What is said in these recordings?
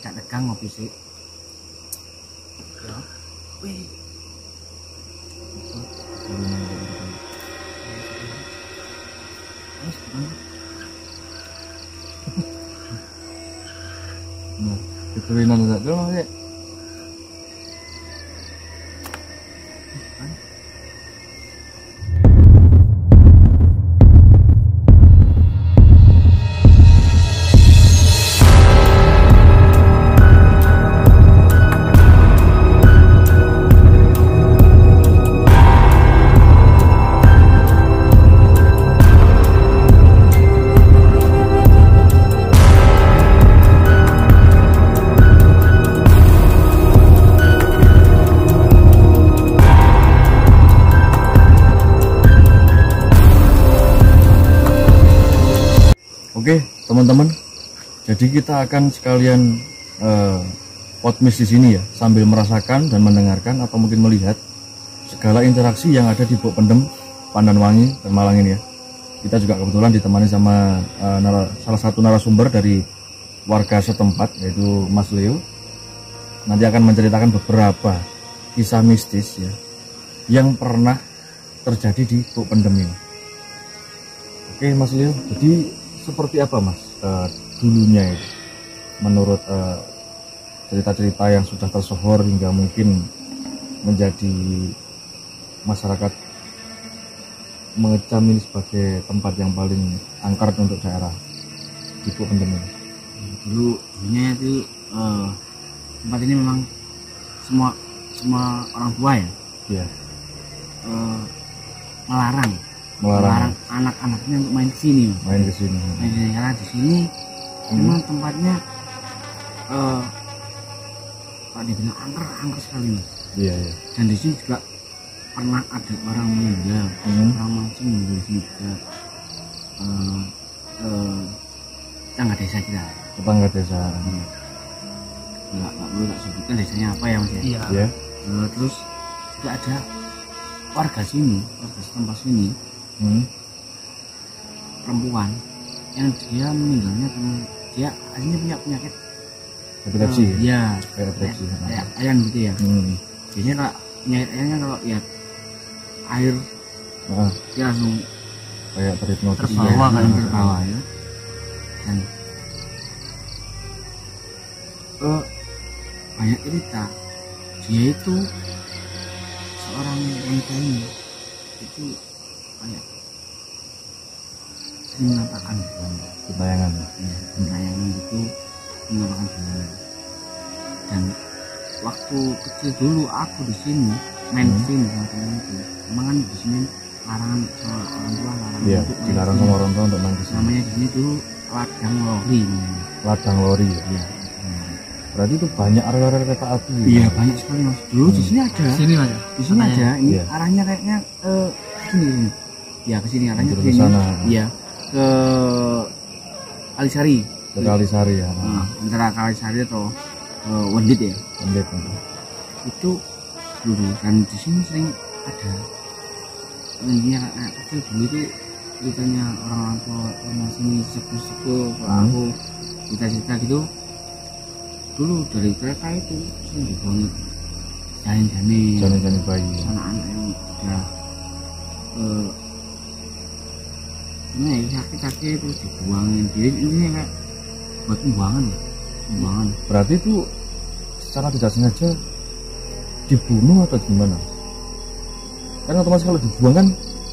gak tegang ngopi sih. Ya. Wih. Nah, diturunan enggak dulu ya. Oke teman-teman, jadi kita akan sekalian podcast di sini ya, sambil merasakan dan mendengarkan atau mungkin melihat segala interaksi yang ada di Buk Pendem, Pandanwangi dan Malang ini ya. Kita juga kebetulan ditemani sama salah satu narasumber dari warga setempat, yaitu Mas Leo. Nanti akan menceritakan beberapa kisah mistis ya yang pernah terjadi di Buk Pendem ini. Oke Mas Leo, jadi seperti apa Mas dulunya itu menurut cerita-cerita yang sudah tersohor hingga mungkin menjadi masyarakat mengecam ini sebagai tempat yang paling angker untuk daerah di Buk Pendem ini? Dulunya itu tempat ini memang semua orang tua ya, Iya. melarang anak-anaknya untuk main ke sini. Main ke sini. Karena di sini memang tempatnya kalau dibilang angker sekali Mas. Iya, iya. Dan di sini juga pernah ada orang meninggal, orang mancing meninggal di sini juga. Tetangga desa kita. Tetangga desa. Nggak perlu tak sebutkan desanya apa ya Mas ya. Iya. Terus juga ada warga sini, warga setempat sini, perempuan yang dia meninggalnya karena dia akhirnya punya penyakit Epilepsi. Iya, Epilepsi. kayak ayam gitu ya. Biasanya kalau penyakit ayamnya kalau lihat air dia langsung kayak terhipnotis. terbawa kan, terbawa ya. Dan banyak cerita dia itu seorang wanita ini itu kayak menampakkan Gentayangan. gentayangan itu menampakkan gimana. Dan waktu kecil dulu aku di sini main ke sini sama temanku. Emang kan di sini larangan sama orang tua, larangan Iya, untuk main dilarang ke sama sini. orang tua untuk main ke sini. Namanya di sini dulu ladang lori. Ladang lori ya. Iya. Berarti itu banyak rel-rel kereta api. Iya banyak sekali Mas. Dulu di sini ada. Sini Mas. Di sini ada. Ini Iya. arahnya kayaknya sini. Ya ke sini arahnya Menuju ke ke sini. sana. Iya. Ke Kalisari. Ke Kalisari ya. Nah, antara Kalisari atau Wendit ya. Wendit. Itu dulu dan di sini sering ada. Ini anak kecil dulu itu ceritanya orang tua orang sini sepuh-sepuh aku cerita-cerita gitu. Dulu dari kereta itu sering dibuang Janin-janin bayi. anak-anak yang udah sakit-sakit terus dibuangin. Jadi ini kayak buat pembuangan. Berarti itu secara tidak sengaja dibunuh atau gimana? Kan otomatis kalau dibuang kan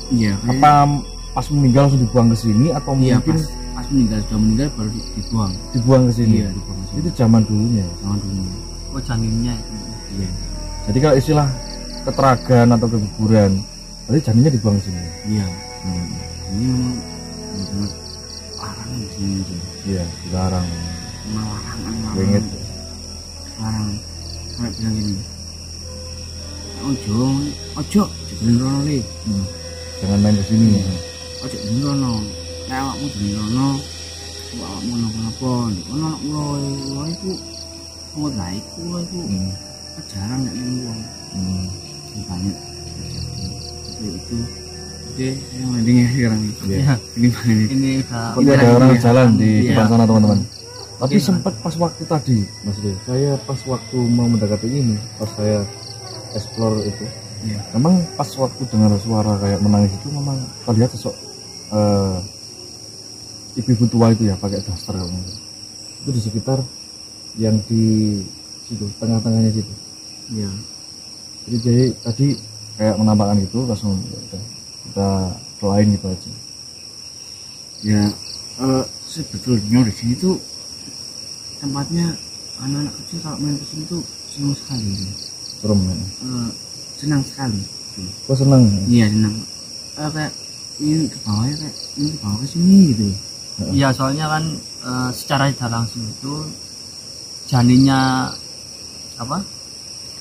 Iya. apa pas meninggal langsung dibuang ke sini atau Iya, mungkin pas sudah meninggal baru dibuang. dibuang ke sini? Iya, dibuang ke sini. Itu zaman dulunya ya. Sama dulu. Oh janinnya itu. Iya. Jadi kalau istilah keteragan atau keguguran, berarti janinnya dibuang ke sini. Iya. Ini memang benar-benar larang di sini. Iya, dilarang. Larangan. Wengit. Larang. Sampai bilang gini. Ojo, jangan rono le. Jangan main ke sini. Ojo jangan rono. Nek awakmu jangan rono. Awakmu napa-napa. Ono anakmu iku mau iku jarang nek nang wong. Banyak terjadi. Itu oke, yang penting sekarang ini. Iya. Ini banget. Ini udah Seperti ada orang jalan di Iya. depan sana teman-teman. Tapi sempat pas waktu tadi Mas Leo, saya pas waktu mau mendekati ini, pas saya explore itu, memang pas waktu dengar suara kayak menangis itu memang terlihat sosok ibu-ibu tua itu ya, pakai daster kalau nggak salah. Itu di sekitar yang di situ tengah-tengahnya situ. Iya. Jadi tadi kayak menampakkan itu langsung ya udah, kita doain gitu aja. Ya sebetulnya di sini tuh tempatnya anak-anak kecil kalau main kesini tuh senang sekali. Serem ya. Senang sekali. Kok seneng? Iya senang. Kayak ini ke bawahnya kayak ini ke bawah ke sini gitu. Iya, soalnya kan secara tidak langsung itu janinnya apa?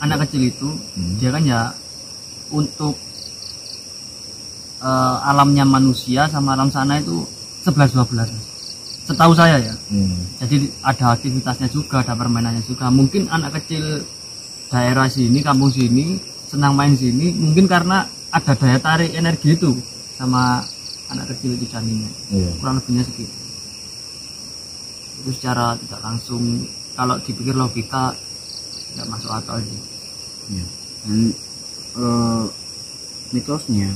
Anak kecil itu dia kan ya untuk alamnya manusia sama alam sana itu 11-12. Setahu saya ya. Jadi ada aktivitasnya juga, ada permainannya juga. Mungkin anak kecil daerah sini, kampung sini senang main sini, mungkin karena ada daya tarik energi itu sama anak kecil itu janinnya. Kurang lebihnya segitu. Itu secara tidak langsung, kalau dipikir logika tidak masuk akal sih. Ya. Dan mitosnya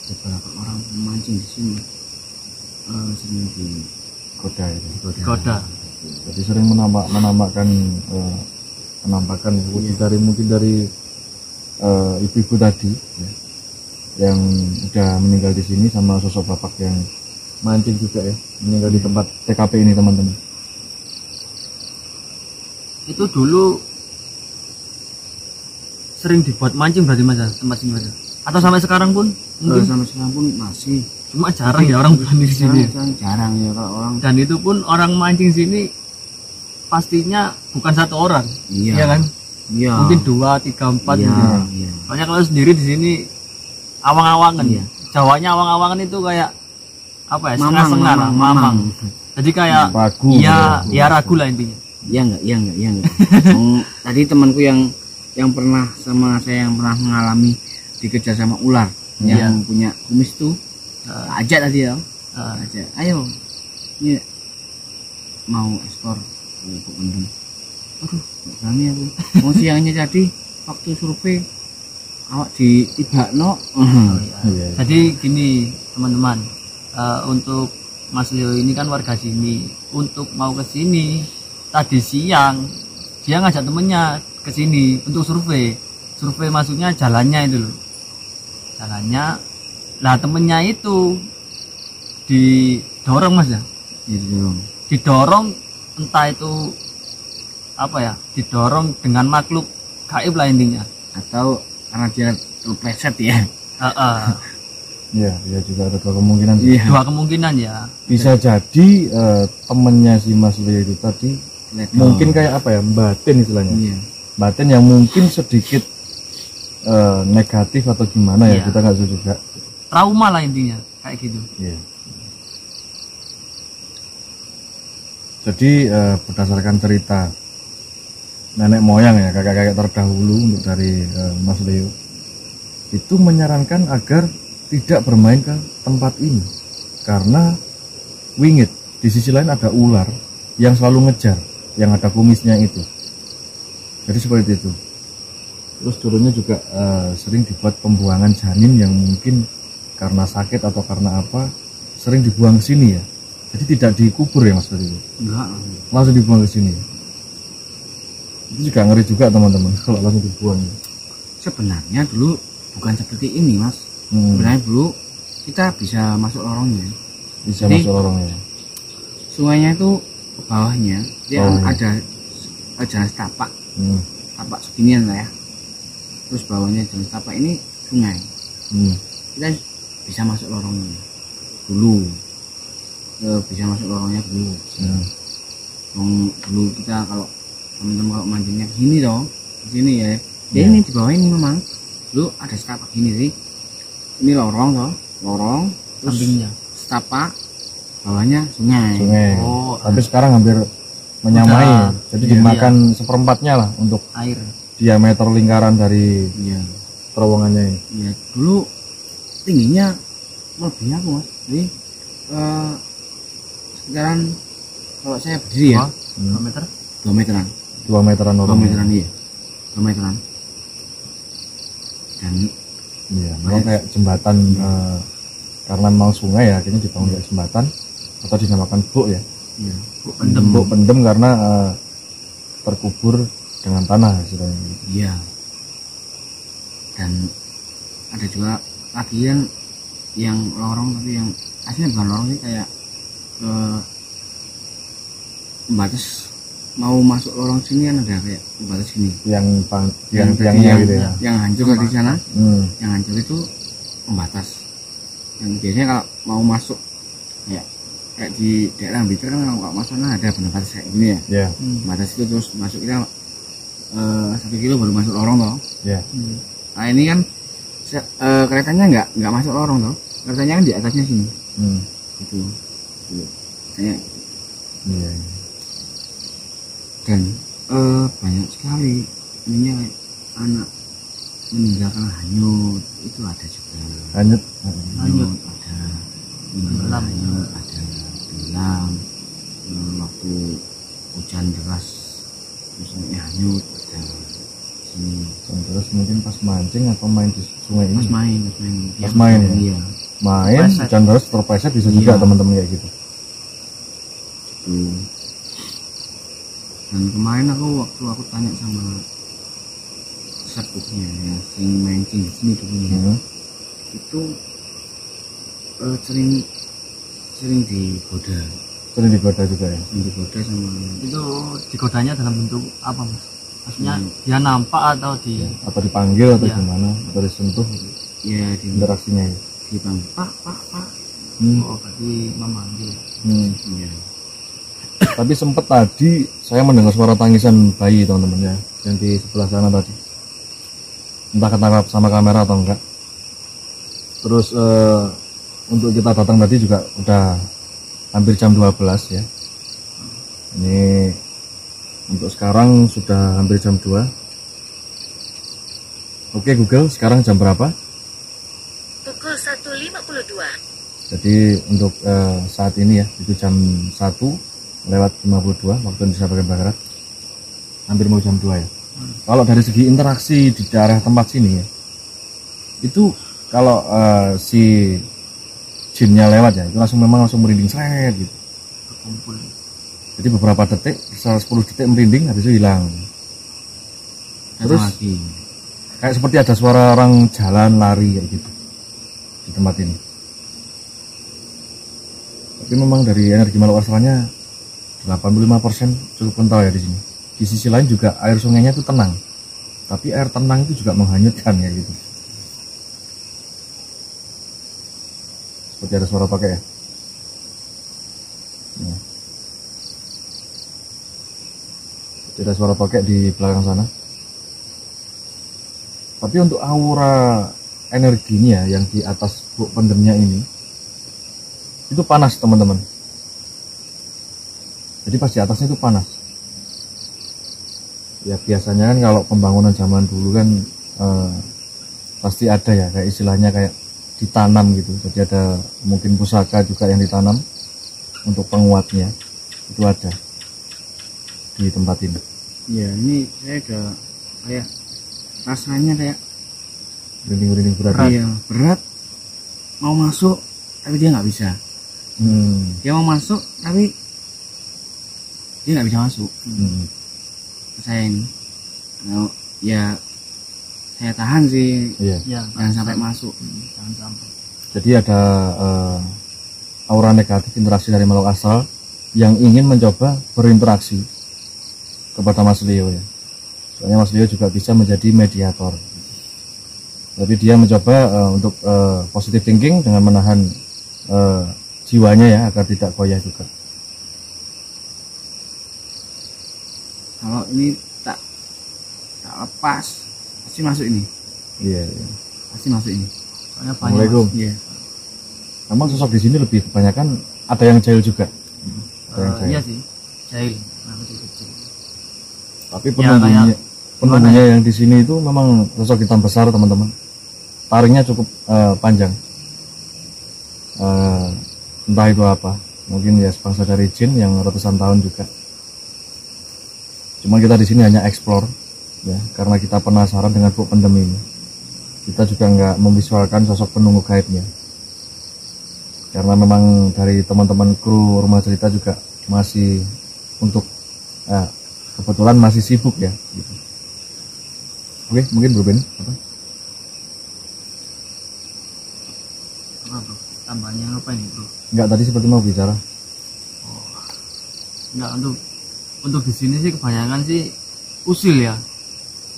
beberapa orang memancing di sini sering Goda itu. Goda. Jadi sering menampakkan penampakan dari mungkin dari ibu-ibu tadi ya, yang udah meninggal di sini, sama sosok bapak yang mancing juga ya, meninggal di tempat TKP ini teman-teman. Itu dulu sering dibuat mancing berarti Mas tempat sini Mas? Atau sampai sekarang pun mungkin? Sampai sekarang pun masih, cuma jarang ya orang berani di sini. Jarang ya kalau orang. Dan itu pun orang mancing sini pastinya bukan satu orang. Iya kan? Iya. Mungkin 2, 3, 4 iya, gitu. Iya. Soalnya kalau sendiri di sini awang-awangan ya. Jawanya awang-awangan itu kayak apa ya? Setengah-setengah lah, mamang. Jadi kayak ragu. Ya ragu lah intinya. Iya enggak. Tadi temanku yang pernah sama saya, yang pernah mengalami dikejar sama ular yang punya kumis tuh, ajak tadi ya. Ajak, ayo. Ini mau ekspor ke Bandung. Aduh, nggak berani aku. Mau siangnya jadi waktu survei awak di Ibakno. Jadi gini teman-teman, untuk Mas Leo ini kan warga sini. Untuk mau ke sini tadi siang dia ngajak temennya ke sini untuk survei. Survei maksudnya jalannya itu loh. Jalannya. Lah temennya itu didorong Mas ya. Didorong entah itu apa ya, didorong dengan makhluk gaib lah intinya, atau karena dia terpleset ya. Ya juga ada dua kemungkinan. Dua kemungkinan ya. Bisa jadi temennya si Mas Leo itu tadi mungkin kayak apa ya, batin istilahnya. Batin yang mungkin sedikit negatif atau gimana ya, kita nggak tahu juga. Trauma lah intinya kayak gitu. Jadi berdasarkan cerita nenek moyang ya, kakek-kakek terdahulu untuk dari Mas Leo itu menyarankan agar tidak bermain ke tempat ini karena wingit. Di sisi lain ada ular yang selalu ngejar, yang ada kumisnya itu. Jadi seperti itu. Terus dulunya juga sering dibuat pembuangan janin yang mungkin karena sakit atau karena apa sering dibuang ke sini ya. Jadi tidak dikubur ya Mas Leo. Enggak. Langsung dibuang ke sini. Itu juga ngeri juga teman-teman kalau langsung dibuang. Sebenarnya dulu bukan seperti ini Mas. Sebenarnya dulu kita bisa masuk lorongnya. Jadi, masuk lorongnya. Sungainya itu ke bawahnya dia ada jalan setapak. Tapak seginian lah ya. Terus bawahnya jalan setapak ini sungai. Kita bisa masuk lorongnya dulu. Bisa masuk lorongnya dulu. Dulu kita kalau teman-teman kalau mancingnya gini dong, sini ya. Ini di bawah ini memang dulu ada setapak gini sih. Ini lorong terus sampingnya setapak, bawahnya sungai. Tapi sekarang hampir menyamai. Jadi dimakan seperempatnya lah untuk air. Diameter lingkaran dari terowongannya ini. Iya, dulu tingginya lebih aku Mas. Jadi sekitaran kalau saya berdiri ya 2 meter 2 meteran 2 meteran 2 orang. meteran iya 2 meteran dan Iya, memang kayak jembatan karena memang sungai ya, akhirnya dibangun kayak jembatan atau dinamakan buk ya. iya Buk pendem karena terkubur dengan tanah istilahnya. iya dan ada juga lagi yang lorong tapi yang aslinya bukan lorong sih kayak pembatas mau masuk lorong sini kan ada kayak pembatas sini Yang yang tiangnya tadi gitu ya. yang hancur di sana yang hancur itu pembatas yang biasanya kalau mau masuk kayak di daerah Blitar kan kalau masuk sana ada pembatas kayak gini ya Iya. pembatas itu terus masuk kita 1 kilo baru masuk lorong toh Iya. nah ini kan keretanya nggak masuk lorong toh keretanya kan di atasnya sini gitu kayak Iya. dan banyak sekali ininya anak meninggal karena hanyut itu ada juga Hanyut. hanyut ada meninggal Tenggelam. hanyut ada tenggelam waktu hujan deras terus hanyut ada sini Dan terus mungkin pas mancing atau main di sungai ini. pas main Pas main ya? iya Main, Terpleset. hujan deras terpleset bisa Iya. juga teman-teman kayak gitu. gitu. Dan kemarin waktu aku tanya sama sepupunya ya sing mancing di sini dulunya itu sering digoda Sering digoda juga ya. sering digoda sama itu digodanya dalam bentuk apa mas? Maksudnya dia nampak atau di Atau dipanggil atau Iya. gimana, atau disentuh ya di interaksinya ya. dipanggil pak oh berarti memanggil. iya Tapi sempet tadi saya mendengar suara tangisan bayi teman-teman ya, yang di sebelah sana tadi. Entah ketangkap sama kamera atau enggak. Terus untuk kita datang tadi juga udah hampir jam 12 ya. Ini untuk sekarang sudah hampir jam 2. Oke Google, sekarang jam berapa? Pukul 1.52. Jadi untuk saat ini ya, itu jam 1:52 waktu Indonesia bagian barat, hampir mau jam 2 ya. Kalau dari segi interaksi di daerah tempat sini ya, itu kalau si jinnya lewat ya, itu memang langsung merinding seret gitu. Berkumpul. Jadi beberapa detik, setelah 10 detik merinding, habis itu hilang. datang Terus lagi kayak seperti ada suara orang jalan lari kayak gitu di tempat ini. Tapi memang dari energi makhluk astralnya 85% cukup kental ya di sini. Di sisi lain juga air sungainya itu tenang. Tapi air tenang itu juga menghanyutkan ya gitu. Seperti ada suara pakai ya. Nah. Seperti ada suara pakai di belakang sana. Tapi untuk aura energinya yang di atas buk pendemnya ini itu panas teman-teman. Jadi pas di atasnya itu panas. Ya biasanya kan kalau pembangunan zaman dulu kan pasti ada ya kayak istilahnya kayak ditanam gitu. Jadi ada mungkin pusaka juga yang ditanam untuk penguatnya, itu ada di tempat ini. ya ini saya udah kayak rasanya kayak Merinding-merinding berat. iya berat mau masuk tapi dia nggak bisa dia mau masuk tapi dia nggak bisa masuk ke saya ini nah, ya saya tahan sih Iya. Ya, jangan sampai masuk jangan sampai. Jadi ada aura negatif interaksi dari makhluk astral yang ingin mencoba berinteraksi kepada Mas Leo ya. Soalnya Mas Leo juga bisa menjadi mediator. Tapi dia mencoba untuk positive thinking dengan menahan jiwanya ya agar tidak goyah juga. kalau ini tak lepas pasti masuk ini Iya. Iya. pasti masuk ini Soalnya banyak. Assalamualaikum. iya Memang sosok di sini lebih kebanyakan ada yang jahil juga. Ada yang jahil. Iya sih, jahil. Nah, kecil. Tapi Ya, penunggunya yang di sini itu memang sosok hitam besar teman-teman. Taringnya cukup panjang. Entah itu apa. mungkin ya sebangsa dari jin yang ratusan tahun juga. Cuma kita di sini hanya explore ya, karena kita penasaran dengan Buk Pendem ini. Kita juga nggak memvisualkan sosok penunggu gaibnya, karena memang dari teman-teman kru Rumah Cerita juga masih untuk kebetulan masih sibuk ya gitu. Oke, mungkin Bro Ben apa? Apa bro? Tambahnya apa ini bro? Enggak, tadi seperti mau bicara. Enggak, untuk di sini sih kebanyakan sih usil ya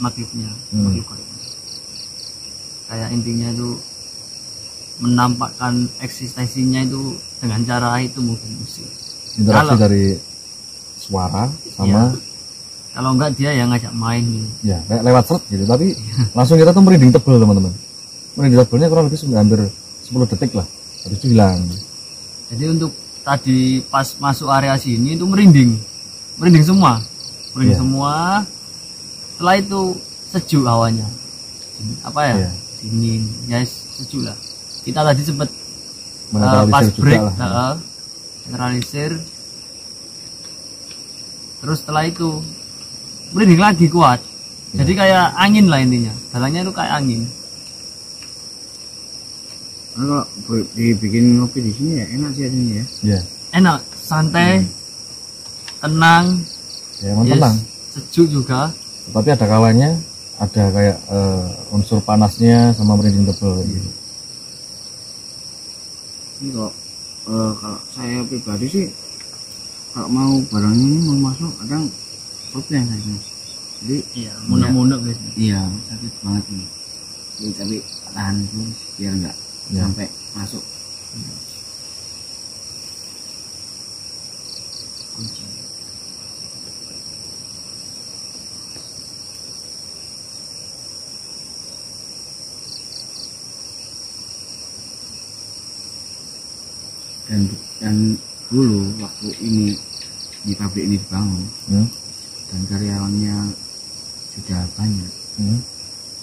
makhluknya. Kayak intinya itu menampakkan eksistensinya itu dengan cara itu mungkin usil. Interaksi dari suara sama kalau enggak dia yang ngajak main gitu. Ya lewat seret gitu, tapi langsung kita tuh merinding tebel teman-teman. Merinding tebelnya kurang lebih hampir 10 detik lah, habis itu hilang. Jadi untuk tadi pas masuk area sini itu merinding semua, semua. Setelah itu sejuk hawanya, apa ya, dingin, ya sejuk lah. Kita tadi sempat pas break, generalisir. Terus setelah itu merinding lagi kuat. Jadi kayak angin lah intinya. Dalangnya itu kayak angin. Kalau dibikin ngopi di sini ya enak sih sini ya. Iya. Enak, santai, tenang. Ya emang tenang. Sejuk juga. Tapi ada kalanya ada kayak unsur panasnya sama merinding tebel gitu. Ini kok kalau saya pribadi sih kalau mau barang ini mau masuk kadang problem saya. Jadi iya, munek-munek guys. Iya, sakit banget ini. Jadi, tapi tahan itu biar enggak sampai masuk. Dan dulu waktu ini di pabrik ini dibangun dan karyawannya sudah banyak,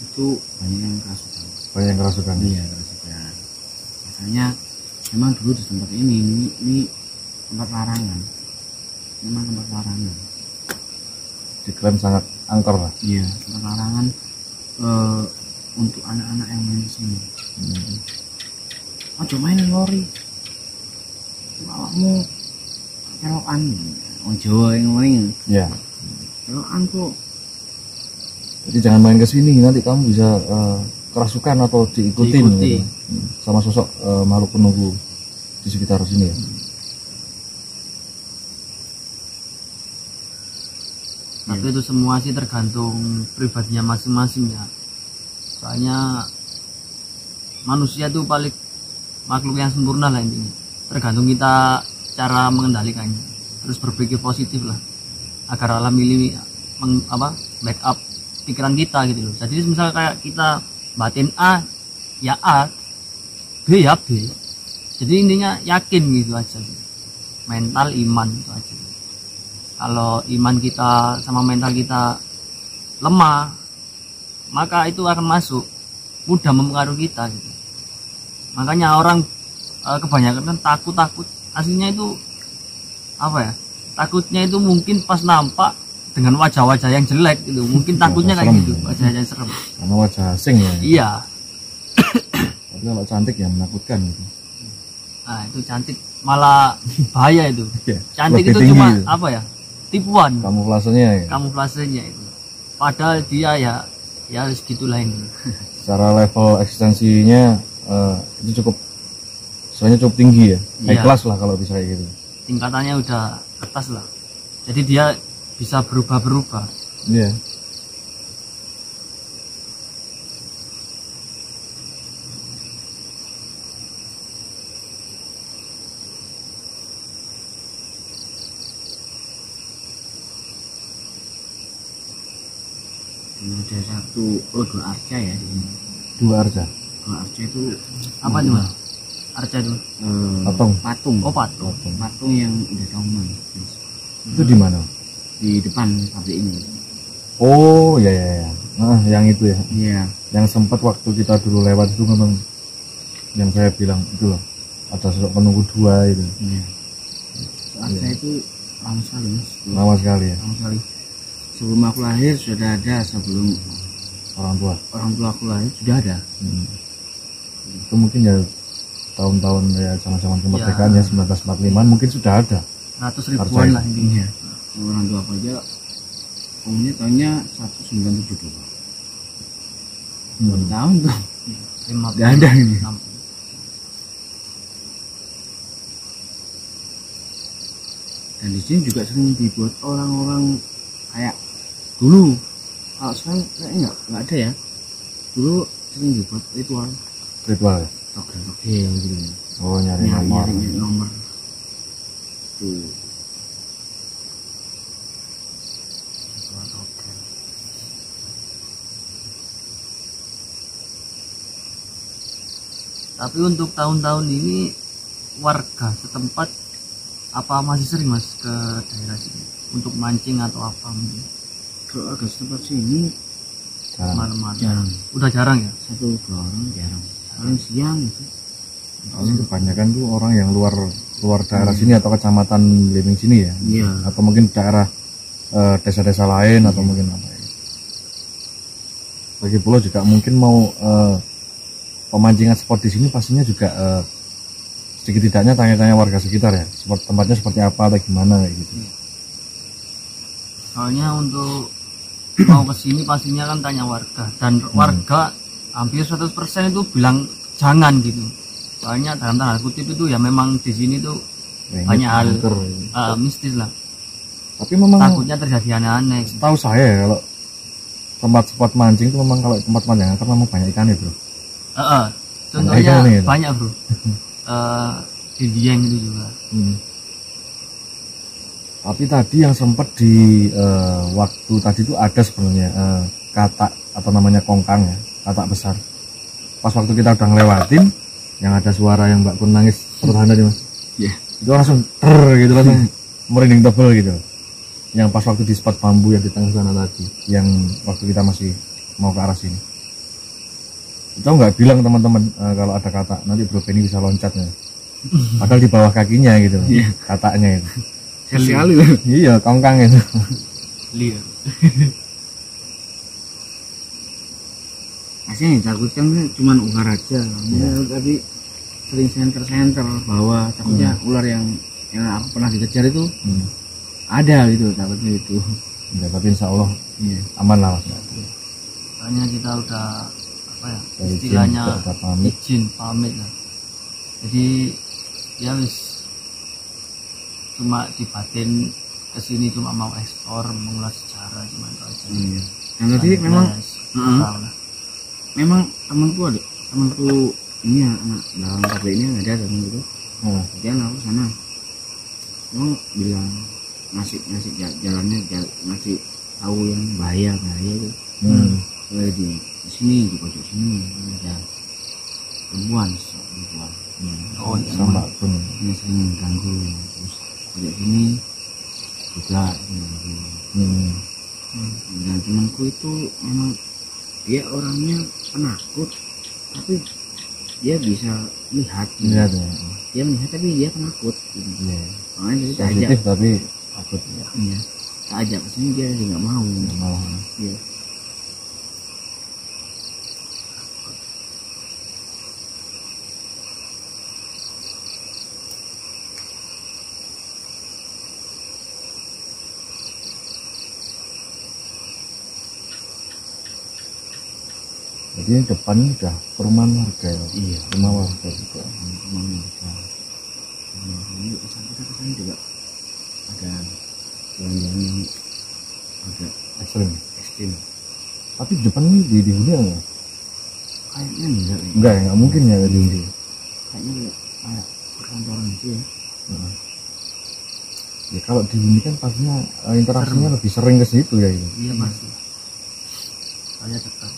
itu banyak yang kerasukan. Banyak yang kerasukan. Iya, kerasukan. Biasanya memang dulu di tempat ini tempat larangan. Memang tempat larangan. Diklaim sangat angker lah. Iya, tempat larangan untuk anak-anak yang main di sini. Ojo main lori. Awakmu kerokan. Wong Jawa yang main. Iya. Kerokan kok. Jadi jangan main ke sini, nanti kamu bisa kerasukan atau diikutin gitu. Sama sosok makhluk penunggu di sekitar sini ya. Tapi itu semua sih tergantung pribadinya masing-masing ya. Soalnya manusia itu paling makhluk yang sempurna lah intinya. Tergantung kita cara mengendalikannya. Terus berpikir positif lah agar alam ini backup pikiran kita gitu loh. Jadi misalnya kayak kita batin A ya A, B ya B. Jadi intinya yakin gitu aja. Mental iman itu aja. Kalau iman kita sama mental kita lemah, maka itu akan masuk, mudah mempengaruhi kita gitu. Makanya orang kebanyakan kan takut aslinya itu apa ya, takutnya itu mungkin pas nampak dengan wajah-wajah yang jelek gitu, mungkin takutnya kayak gitu, wajah yang serem karena wajah asing ya. Iya. Tapi kalau cantik ya menakutkan gitu. Nah itu cantik malah bahaya itu. Cantik lebih itu tinggi cuma gitu. apa ya, tipuan, kamuflasenya itu. Padahal dia ya segitulah ini. Secara level eksistensinya itu cukup tinggi ya, high class lah kalau bisa kayak gitu. Tingkatannya udah atas lah, jadi dia bisa berubah-berubah. Iya. Ada dua arca ya di sini. Dua arca. Dua arca itu Apa itu mas? Arca itu? Patung. Oh patung. Patung yang udah daunan. Itu di mana? Di depan pabrik ini. Oh ya. Nah, yang itu ya. Iya. Yang sempat waktu kita dulu lewat itu memang yang saya bilang itu loh, ada sosok penunggu dua itu. Iya. Warga itu lama sekali mas. Lama sekali ya. Lama sekali. Sebelum aku lahir sudah ada, sebelum Orang tua. aku lahir sudah ada. Itu mungkin ya tahun-tahun ya zaman-zaman kemerdekaan ya 1945 mungkin sudah ada. 100 ribuan lah intinya. Orang tua aku aja umurnya tahunnya 1972. Berapa tahun tuh? 50. Gak ada ini. 60. Dan di sini juga sering dibuat orang-orang kayak dulu. Kalau sekarang kayaknya nggak ada ya. Dulu sering dibuat ritual Ritual ya. togel gitu. Oh, nyari nomor. Nyari nomor. Tuh. Ritual togel. Tapi untuk tahun-tahun ini warga setempat apa masih sering mas ke daerah sini untuk mancing atau apa mungkin Kalau agak setempat sini Jarang. malam-malam? jarang. Udah jarang ya? 1-2 orang jarang. Paling siang gitu. Paling kebanyakan tuh orang yang luar daerah sini atau kecamatan Belimbing sini ya. Iya. Atau mungkin daerah desa-desa lain atau mungkin apa ya. Lagi pula juga mungkin mau pemancingan spot di sini pastinya juga sedikit tidaknya tanya-tanya warga sekitar ya, tempatnya seperti apa atau gimana kayak gitu. Soalnya untuk mau ke sini pastinya kan tanya warga dan warga hampir 100% itu bilang jangan gitu. Soalnya dalam tanda kutip itu ya memang di sini tuh banyak hal mistis lah. Tapi memang Takutnya terjadi aneh-aneh. tahu saya ya, kalau tempat spot mancing itu memang kalau tempat panjang kan memang banyak ikan ya bro. Contohnya ikan nih, banyak bro. Di Dieng itu juga. Tapi tadi yang sempat di waktu tadi itu ada sebenarnya katak atau namanya kongkang ya, katak besar. Pas waktu kita udah ngelewatin, yang ada suara yang Mbak Kun nangis pertahan tadi mas. Iya. Itu langsung gitu langsung merinding tebel gitu. Yang pas waktu di spot bambu yang di tengah sana tadi, yang waktu kita masih mau ke arah sini. Itu nggak bilang teman-teman kalau ada katak nanti Bro Benny bisa loncat ya. Padahal di bawah kakinya gitu, kataknya itu. Sekali loh. Iya, kongkang itu. Lihat. Aslinya ditakutkan cuma ular aja. Ya, tapi sering senter bahwa takutnya ular yang aku pernah dikejar itu ada gitu, takutnya itu. Ya, tapi insya Allah aman lah mas. Soalnya kita udah apa ya Dari istilahnya izin, udah pamit. izin pamit lah. Jadi ya wis cuma dibatin kesini cuma mau ekspor mengulas sejarah cuma itu aja. Iya. Dan tadi memang memang temanku ini ya, anak dalam pabrik ini ada temanku itu. Dia aku sana. Memang bilang ngasih jalannya ngasih tahu yang bahaya itu. Kalau di sini di pojok sini ada perempuan. Oh, Sama pun. Ini sering mengganggu. Terus pojok sini juga mengganggu. Dan temanku itu memang dia orangnya penakut, tapi dia bisa lihat. Lihat ya. Dia melihat tapi dia penakut. Iya. Makanya jadi tak ajak. Sensitif tapi takut ya. Iya. Tak ajak kesini dia nggak mau. Nggak mau. Iya. Jadi depan ini udah perumahan warga ya. Iya. Rumah warga juga. Ini kesana juga ada jalan-jalan yang agak Ekstrim. ekstrim. Tapi di depan ini di huni enggak? Kayaknya enggak. Enggak ya, nggak mungkin ya di huni. Kayaknya kayak perkantoran itu ya. Ya kalau di huni kan pastinya interaksinya lebih sering ke situ ya itu. Iya pasti. Saya dekat.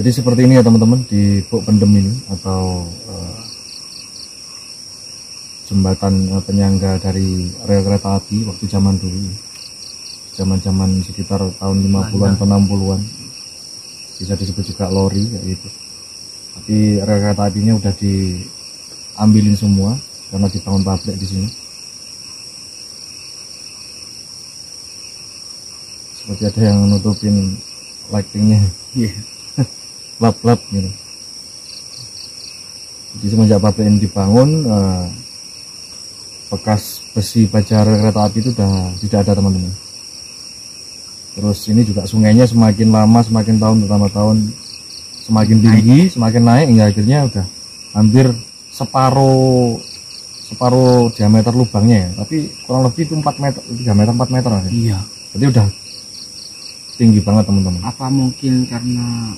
Jadi seperti ini ya teman-teman di Bok Pendem ini atau jembatan penyangga dari rel kereta api waktu zaman dulu, zaman sekitar tahun 50-an atau 60-an, bisa disebut juga lori kayak gitu. Tapi rel kereta apinya udah diambilin semua karena dibangun pabrik di sini. Seperti ada yang nutupin lightingnya, Iya. lap-lap gitu. Jadi semenjak pabrik ini dibangun, bekas besi baja rel kereta api itu udah tidak ada teman-teman. Terus ini juga sungainya semakin lama, semakin tahun pertama tahun semakin tinggi, semakin naik hingga akhirnya udah hampir separuh diameter lubangnya ya. Tapi kurang lebih itu 4 meter, 3 meter, 4 meter aja. Iya. Jadi udah tinggi banget teman-teman. Apa mungkin karena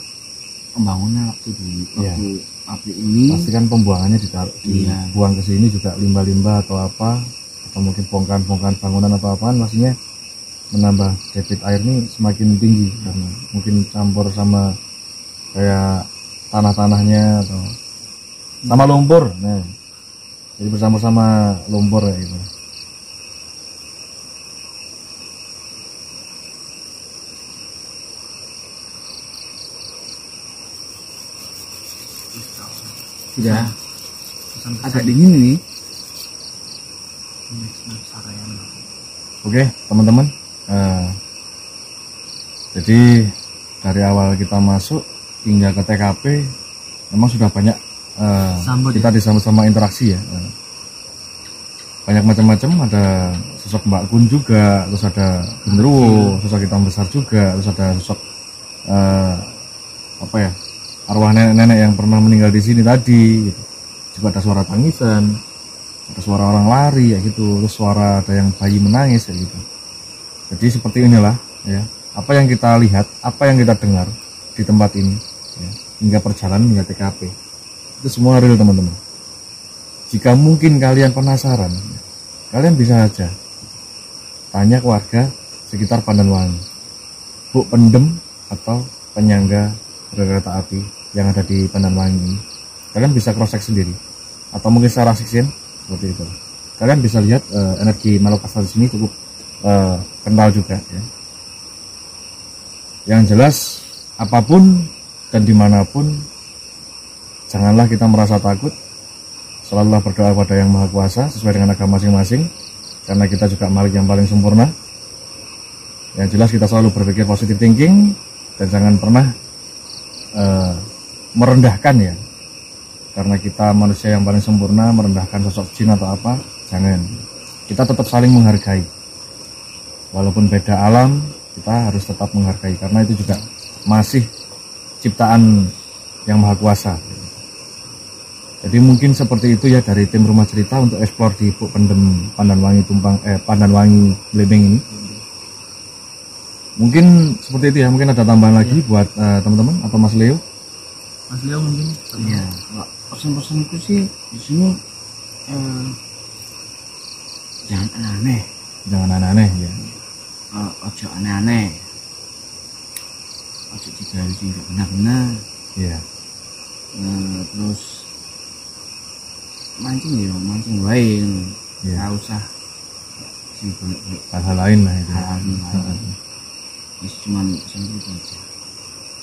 pembangunan waktu Iya. pabrik ini? Pasti kan pembuangannya Iya. dibuang ke sini juga limbah-limbah atau apa, atau mungkin bongkahan-bongkahan bangunan atau apaan, maksudnya menambah debit air ini semakin tinggi karena mungkin campur sama kayak tanah-tanahnya atau sama lumpur. Nah, jadi bersama-sama lumpur ya gitu. Sudah Pesan agak dingin ini. Oke teman-teman, jadi dari awal kita masuk hingga ke TKP memang sudah banyak kita disambut sama interaksi ya. Banyak macam-macam, ada sosok Mbak Kun juga, terus ada genderuwo, sosok hitam besar juga, terus ada sosok apa ya, arwah nenek-nenek yang pernah meninggal di sini tadi gitu. Juga ada suara tangisan, ada suara orang lari ya gitu, terus suara ada yang bayi menangis ya gitu. Jadi seperti inilah ya, apa yang kita lihat, apa yang kita dengar di tempat ini ya, hingga perjalanan hingga TKP itu semua real teman-teman. Jika mungkin kalian penasaran, kalian bisa aja tanya ke warga sekitar Pandanwangi, Bu Pendem atau penyangga rel kereta api yang ada di Pandanwangi ini. Kalian bisa cross check sendiri, atau mungkin secara siksin seperti itu. Kalian bisa lihat energi makhluk astral di sini cukup kental juga ya. Yang jelas apapun dan dimanapun, janganlah kita merasa takut. Selalulah berdoa pada Yang Maha Kuasa sesuai dengan agama masing-masing, karena kita juga makhluk yang paling sempurna. Yang jelas kita selalu berpikir positive thinking dan jangan pernah merendahkan ya, karena kita manusia yang paling sempurna, merendahkan sosok jin atau apa, jangan. Kita tetap saling menghargai, walaupun beda alam, kita harus tetap menghargai, karena itu juga masih ciptaan Yang Maha Kuasa. Jadi mungkin seperti itu ya dari tim Rumah Cerita untuk eksplor di Bu Pendem Pandanwangi Pandanwangi Blebeng ini. Mungkin seperti itu ya, mungkin ada tambahan lagi buat teman-teman atau Mas Leo. Mas Leo mungkin. Iya. Pesan-pesanku sih di sini jangan aneh-aneh. Jangan aneh-aneh ya. Ojo aneh-aneh. Ojo digali sing gak benar-benar. Iya. Terus mancing ya, mancing wae. Iya. Nggak usah sing golek-golek Hal-hal lain lah itu. hal lain. Itu cuman sampai itu aja.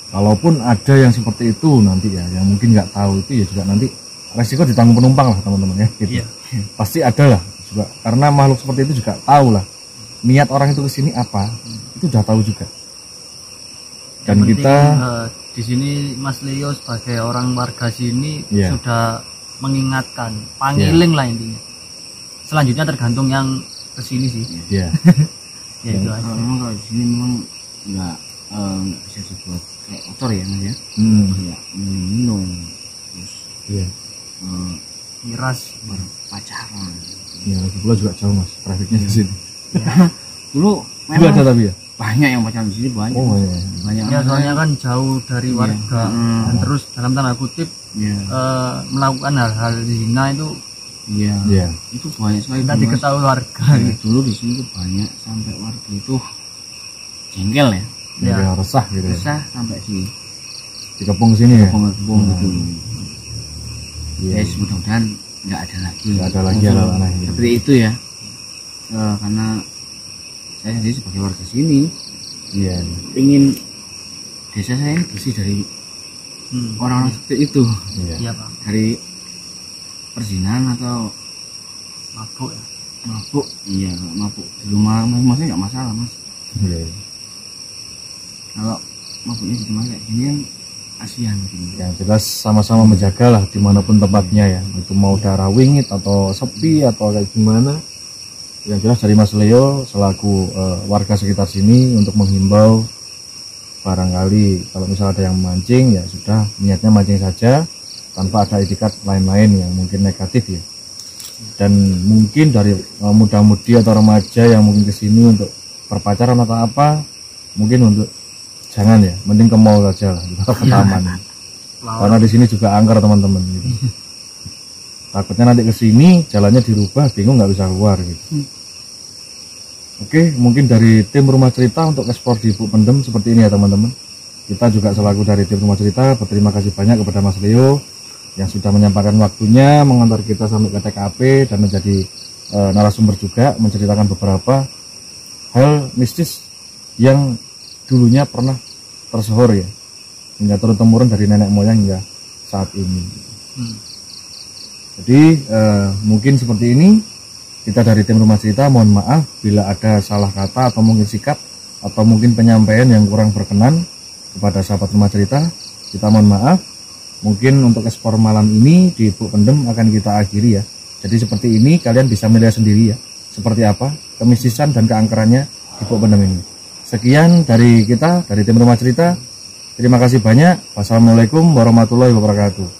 Kalaupun ada yang seperti itu nanti ya, yang mungkin nggak tahu itu ya juga nanti resiko ditanggung penumpang lah teman-teman ya. Gitu. Iya. Pasti ada lah juga, karena makhluk seperti itu juga tahu lah niat orang itu kesini apa, itu udah tahu juga. Dan Yang penting, kita di sini Mas Leo sebagai orang warga sini Iya. sudah mengingatkan, pangiling lah intinya. Selanjutnya tergantung yang kesini sih. ya Ya itu aja. Memang kalau di sini memang nggak bisa dibuat kayak kotor ya Mas ya. Kayak minum terus iya Miras. pacaran. ya, lagi pula juga jauh Mas trafiknya di sini. Dulu Dulu memang ada tapi ya. banyak yang pacaran di sini banyak. Oh iya. Banyak Ya soalnya kan jauh dari Iya. warga dan terus dalam tanda kutip Iya. melakukan hal-hal zina itu Iya. Iya. Itu banyak sekali. tidak Mas. diketahui warga. Ya, dulu di sini tuh banyak sampai warga itu jengkel ya. Ya. Yang resah gitu ya. Resah sampai Dikepung sini ya. kebong gitu. Iya. Ya mudah-mudahan nggak ada lagi. Nggak ada lagi hal aneh gitu. Seperti itu ya. Karena saya sendiri sebagai warga sini Iya. ingin desa saya ini bersih dari orang-orang seperti itu Iya Pak. dari perzinahan atau Mabuk ya. mabuk. Iya, kalau mabuk di rumah maksudnya nggak masalah mas. Iya. Kalau mabuknya di rumah kayak gini kan kasihan gini. Ya jelas sama-sama menjaga lah dimanapun tempatnya ya, itu mau daerah wingit atau sepi atau kayak gimana. Yang jelas dari Mas Leo selaku warga sekitar sini untuk menghimbau, barangkali kalau misalnya ada yang memancing ya sudah niatnya mancing saja tanpa ada etikat lain-lain yang mungkin negatif ya. Dan mungkin dari muda-mudi atau remaja yang mungkin kesini untuk berpacaran atau apa, mungkin untuk jangan ya, mending ke mall saja lah, ke taman. Karena di sini juga angker teman-teman gitu. Takutnya nanti kesini jalannya dirubah, bingung nggak bisa keluar gitu. Oke, mungkin dari tim Rumah Cerita untuk ekspor di Buk Pendem seperti ini ya teman-teman. Kita juga selaku dari tim Rumah Cerita berterima kasih banyak kepada Mas Leo yang sudah menyampaikan waktunya mengantar kita sampai ke TKP dan menjadi narasumber juga menceritakan beberapa hal mistis yang dulunya pernah tersohor ya, hingga turun temurun dari nenek moyang hingga saat ini. Jadi mungkin seperti ini. Kita dari tim Rumah Cerita mohon maaf bila ada salah kata atau mungkin sikap atau mungkin penyampaian yang kurang berkenan kepada sahabat Rumah Cerita. Kita mohon maaf. Mungkin untuk ekspor malam ini di Buk Pendem akan kita akhiri ya. Jadi seperti ini kalian bisa melihat sendiri ya, seperti apa kemistisan dan keangkerannya di Buk Pendem ini. Sekian dari kita, dari tim Rumah Cerita. Terima kasih banyak. Wassalamualaikum warahmatullahi wabarakatuh.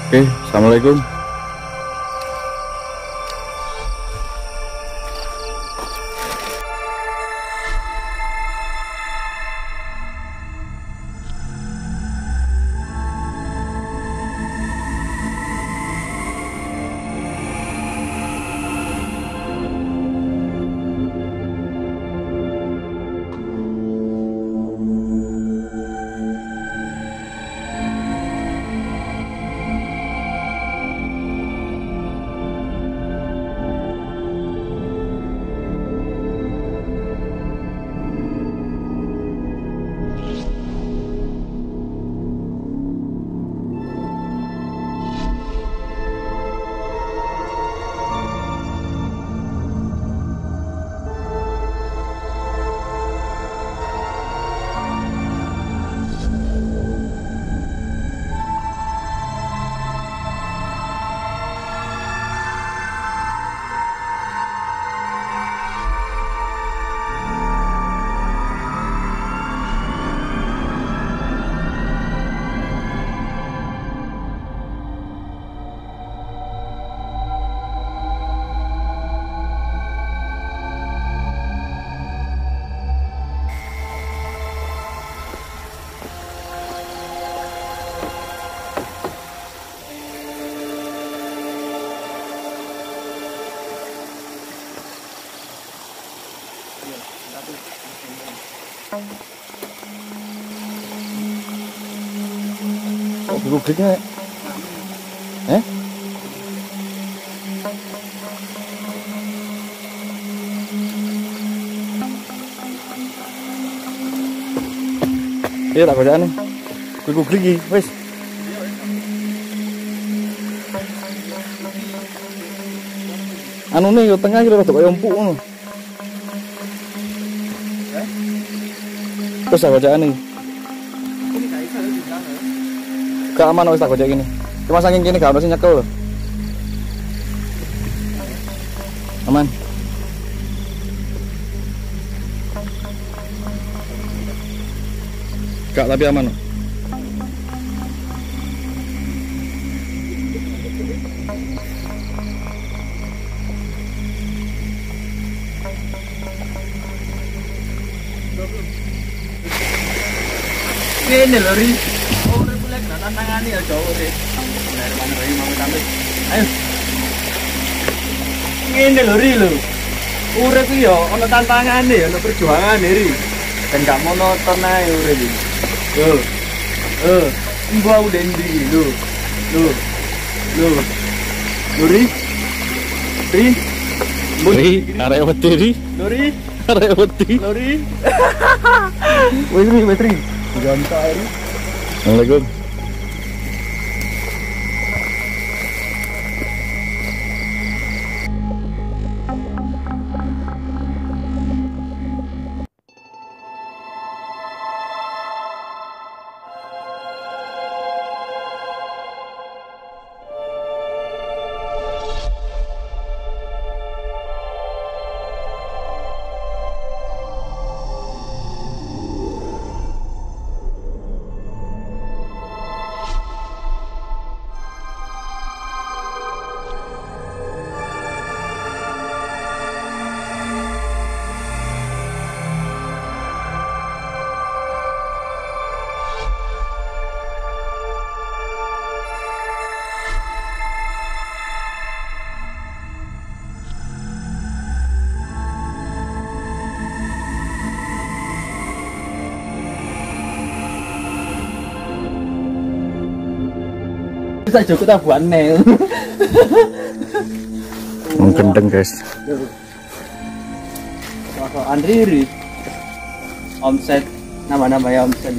Oke, assalamualaikum. Kok gugliknya? Iya tak bacaan nih. Guglik iki, wis. Anu nih yo tengah iki rada koyo empuk ngono. Terus tak bacaan nih. Gak aman wis tak gojek gini. Cuma saking kini gak ono sing nyekel lho. Aman. Gak tapi aman. Ngene lho Ri. Urip lek gak tantangane ya jauh urip. Bismillahirrahmanirrahim mau sampe. Ayo. Ngene lho Ri lho. Urip iki ya ana tantangane, ana perjuangane Ri. Dan gak monoton ae urip iki. Yo. Mbok aku dendi lho. Lho. Ri. Ri, arek wedi Ri. Ri. Arek wedi. Ri. Wes Ri. Ganteng Ri. Assalamualaikum. Bisa cukup tabuhan nel. Gendeng guys. Andri omset nama-nama ya omset